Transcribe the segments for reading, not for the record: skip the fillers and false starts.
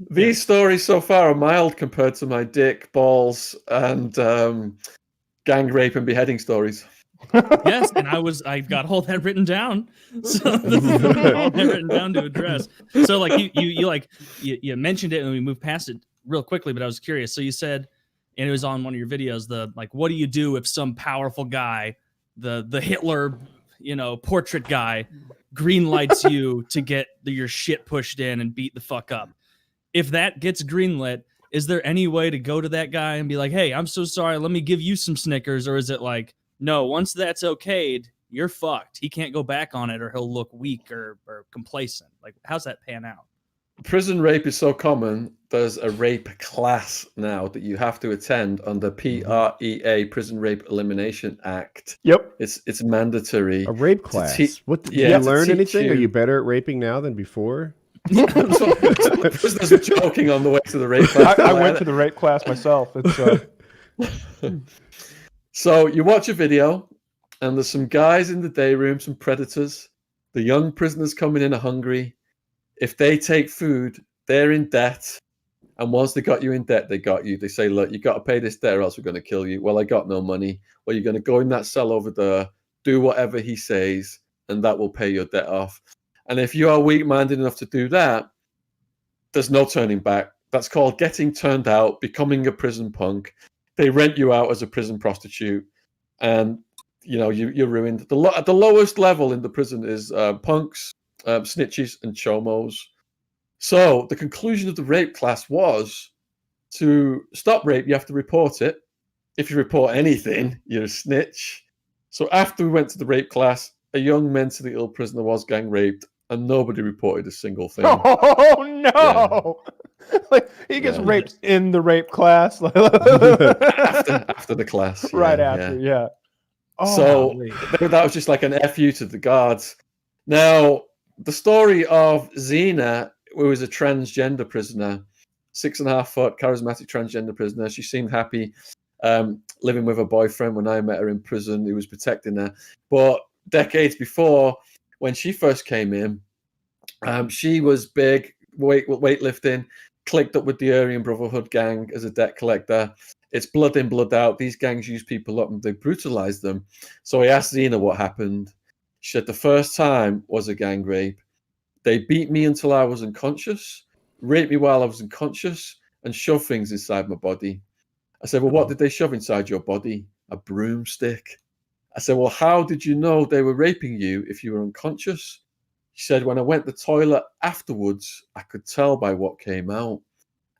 These stories so far are mild compared to my dick, balls, and gang rape and beheading stories. Yes, and I've got all that written down. So this is all that written down to address. So like you mentioned it and we moved past it real quickly, but I was curious. So you said, and it was on one of your videos, what do you do if some powerful guy, the Hitler, portrait guy, green lights you to get your shit pushed in and beat the fuck up? If that gets greenlit, is there any way to go to that guy and be like, hey, I'm so sorry, let me give you some Snickers? Or is it like, no, once that's okayed, you're fucked. He can't go back on it or he'll look weak or complacent. Like, how's that pan out? Prison rape is so common, there's a rape class now that you have to attend under PREA, Prison Rape Elimination Act. Yep. It's mandatory. A rape class. Did you learn anything? Are you better at raping now than before? Prisoners are joking on the way to the rape class. I went to the rape class myself. So you watch a video, and there's some guys in the day room, some predators. The young prisoners coming in are hungry. If they take food, they're in debt. And once they got you in debt, they got you. They say, look, you got to pay this debt or else we're going to kill you. Well, I got no money. Well, you're going to go in that cell over there, do whatever he says, and that will pay your debt off. And if you are weak-minded enough to do that, there's no turning back. That's called getting turned out, becoming a prison punk. They rent you out as a prison prostitute, and you're ruined. At the lowest level in the prison is punks, snitches, and chomos. So the conclusion of the rape class was to stop rape, you have to report it. If you report anything, you're a snitch. So after we went to the rape class, a young mentally ill prisoner was gang raped, and nobody reported a single thing. Oh no! Yeah. Like he gets raped in the rape class after the class, right after, yeah. Oh, so that was just like an FU to the guards. Now the story of Zena, who was a transgender prisoner, 6.5 foot charismatic transgender prisoner. She seemed happy living with her boyfriend when I met her in prison. He was protecting her, but decades before, when she first came in, she was big, weightlifting, clicked up with the Aryan Brotherhood gang as a debt collector. It's blood in, blood out. These gangs use people up and they brutalize them. So I asked Zena what happened. She said the first time was a gang rape. They beat me until I was unconscious, raped me while I was unconscious, and shoved things inside my body. I said, well, what did they shove inside your body? A broomstick. I said, well, how did you know they were raping you if you were unconscious? She said, when I went to the toilet afterwards, I could tell by what came out.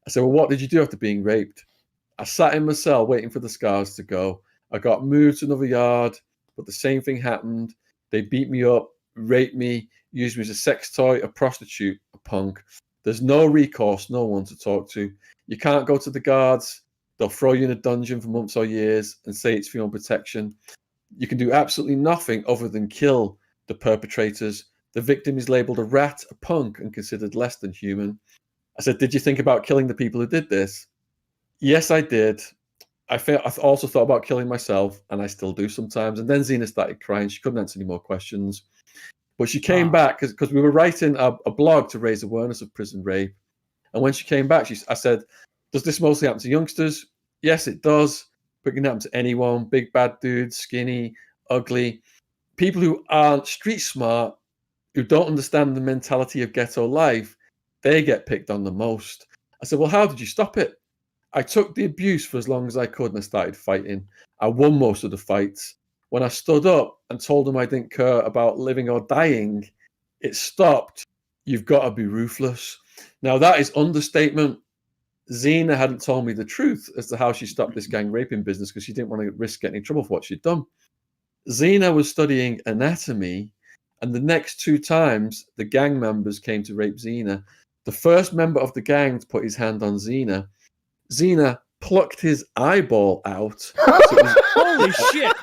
I said, well, what did you do after being raped? I sat in my cell waiting for the scars to go. I got moved to another yard, but the same thing happened. They beat me up, raped me, used me as a sex toy, a prostitute, a punk. There's no recourse, no one to talk to. You can't go to the guards. They'll throw you in a dungeon for months or years and say it's for your own protection. You can do absolutely nothing other than kill the perpetrators. The victim is labeled a rat, a punk, and considered less than human. I said, did you think about killing the people who did this? Yes, I did. I also thought about killing myself, and I still do sometimes. And then Zena started crying. She couldn't answer any more questions. But she came back because we were writing a blog to raise awareness of prison rape. And when she came back, I said, does this mostly happen to youngsters? Yes, it does. But it can happen to anyone. Big, bad dudes, skinny, ugly. People who aren't street smart, who don't understand the mentality of ghetto life, they get picked on the most. I said, well, how did you stop it? I took the abuse for as long as I could and I started fighting. I won most of the fights. When I stood up and told them I didn't care about living or dying, it stopped. You've got to be ruthless. Now, that is understatement. Zena hadn't told me the truth as to how she stopped this gang raping business because she didn't want to risk getting in trouble for what she'd done. Zena was studying anatomy, and the next 2 times the gang members came to rape Zena. The first member of the gang to put his hand on Zena plucked his eyeball out. So holy shit!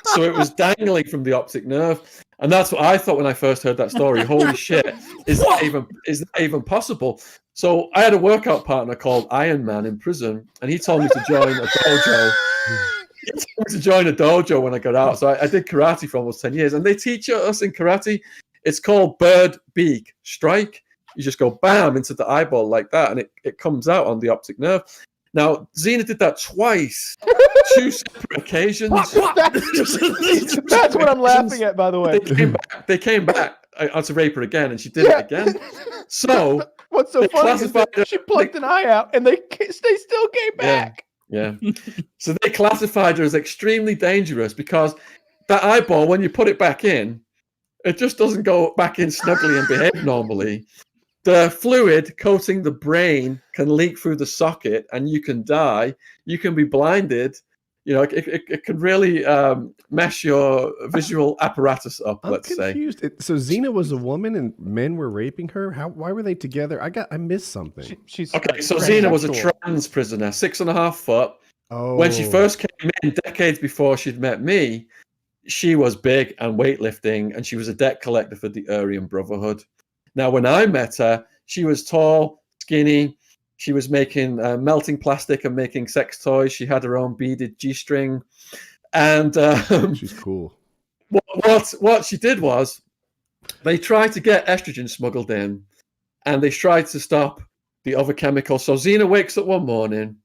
So it was dangling from the optic nerve. And that's what I thought when I first heard that story. Holy shit, is that even possible? So I had a workout partner called Iron Man in prison, and he told me to join a dojo. He told me to join a dojo when I got out. So I did karate for almost 10 years. And they teach us in karate, it's called bird beak strike. You just go bam into the eyeball like that, and it comes out on the optic nerve. Now, Xena did that twice, 2 separate occasions. That's what I'm laughing at, by the way. They came back to rape her again, and she did it again. So what's so funny is that she plucked an eye out, and they still came back. Yeah. So they classified her as extremely dangerous because that eyeball, when you put it back in, it just doesn't go back in snugly and behave normally. The fluid coating the brain can leak through the socket, and you can die. You can be blinded. It can really mess your visual apparatus up. I'm confused. So Xena was a woman, and men were raping her. Why were they together? I missed something. She's okay. So Xena was a trans prisoner, 6.5 foot. Oh. When she first came in, decades before she'd met me, she was big and weightlifting, and she was a debt collector for the Aryan Brotherhood. Now, when I met her, she was tall, skinny. She was making melting plastic and making sex toys. She had her own beaded G-string. And she's cool. What she did was they tried to get estrogen smuggled in, and they tried to stop the other chemicals. So Xena wakes up one morning,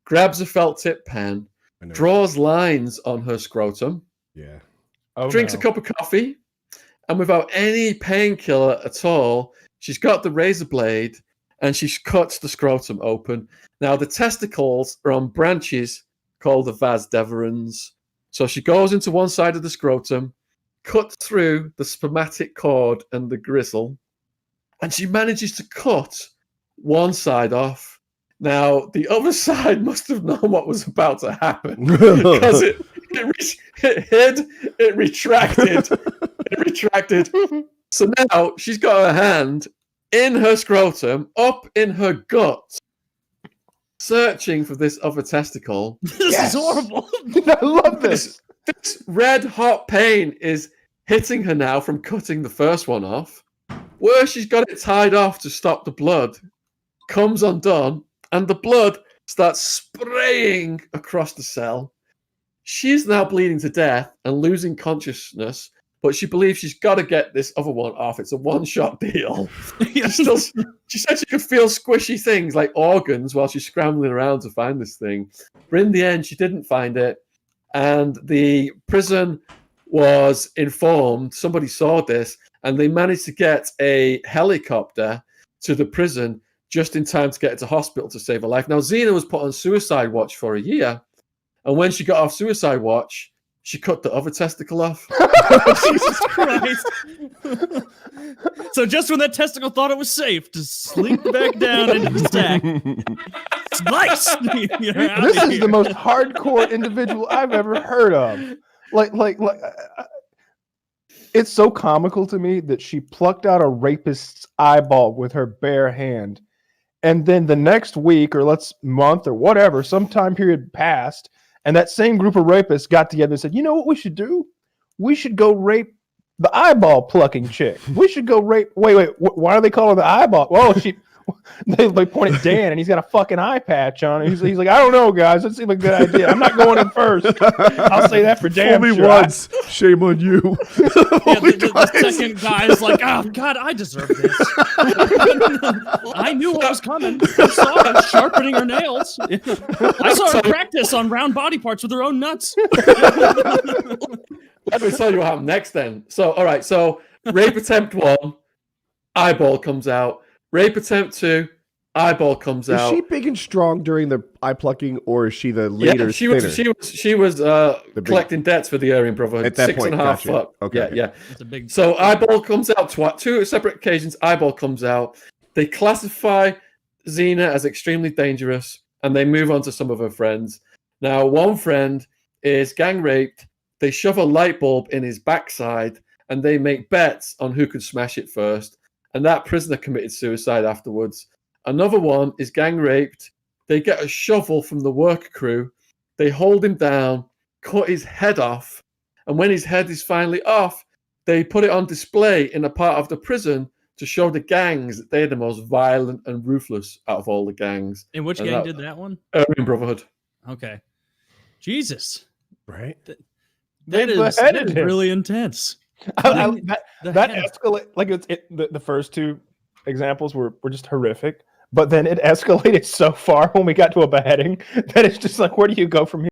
grabs a felt tip pen, draws lines on her scrotum, drinks a cup of coffee, and without any painkiller at all, she's got the razor blade and she cuts the scrotum open. Now, the testicles are on branches called the vas deferens. So she goes into one side of the scrotum, cuts through the spermatic cord and the gristle, and she manages to cut one side off. Now, the other side must have known what was about to happen because it hid, it retracted. So now she's got her hand in her scrotum, up in her gut, searching for this other testicle. This is horrible. I love this. This red hot pain is hitting her now from cutting the first one off. Where she's got it tied off to stop the blood comes undone, and the blood starts spraying across the cell. She's now bleeding to death and losing consciousness, but she believes she's got to get this other one off. It's a one-shot deal. She said she could feel squishy things like organs while she's scrambling around to find this thing. But in the end, she didn't find it. And the prison was informed. Somebody saw this, and they managed to get a helicopter to the prison just in time to get her to hospital to save her life. Now, Xena was put on suicide watch for a year. And when she got off suicide watch, she cut the other testicle off. Jesus Christ. So just when that testicle thought it was safe to slink back down into the stack, slice! This is the most hardcore individual I've ever heard of. It's so comical to me that she plucked out a rapist's eyeball with her bare hand. And then the next week or month or whatever, some time period passed, and that same group of rapists got together and said, you know what we should do? We should go rape the eyeball plucking chick. We should go rape. Wait. Why are they calling her the eyeball? Well, they point at Dan, and he's got a fucking eye patch on. He's like, I don't know, guys. That seems like a good idea. I'm not going in first. I'll say that for damn Only sure. once. Shame on you. The second guy is like, oh, God, I deserve this. I knew what was coming. I saw her sharpening her nails. I saw her practice on round body parts with her own nuts. Let me tell you what happened next then. So, all right. So, rape attempt 1, eyeball comes out. Rape attempt 2, eyeball comes out. Is she big and strong during the eye plucking, or is she the later? Yeah, she was collecting debts for the Aryan Brotherhood at that point. 6.5 foot. Okay. Yeah. That's a big. So eyeball comes out 2 separate occasions. Eyeball comes out. They classify Xena as extremely dangerous, and they move on to some of her friends. Now, one friend is gang raped. They shove a light bulb in his backside, and they make bets on who can smash it first. And that prisoner committed suicide afterwards. Another one is gang raped. They get a shovel from the work crew. They hold him down, cut his head off. And when his head is finally off, they put it on display in a part of the prison to show the gangs that they're the most violent and ruthless out of all the gangs. And which gang did that one? Aryan Brotherhood. Okay. Jesus. Right? That is really intense. That escalate like the first 2 examples were just horrific. But then it escalated so far when we got to a beheading that it's just like, where do you go from here?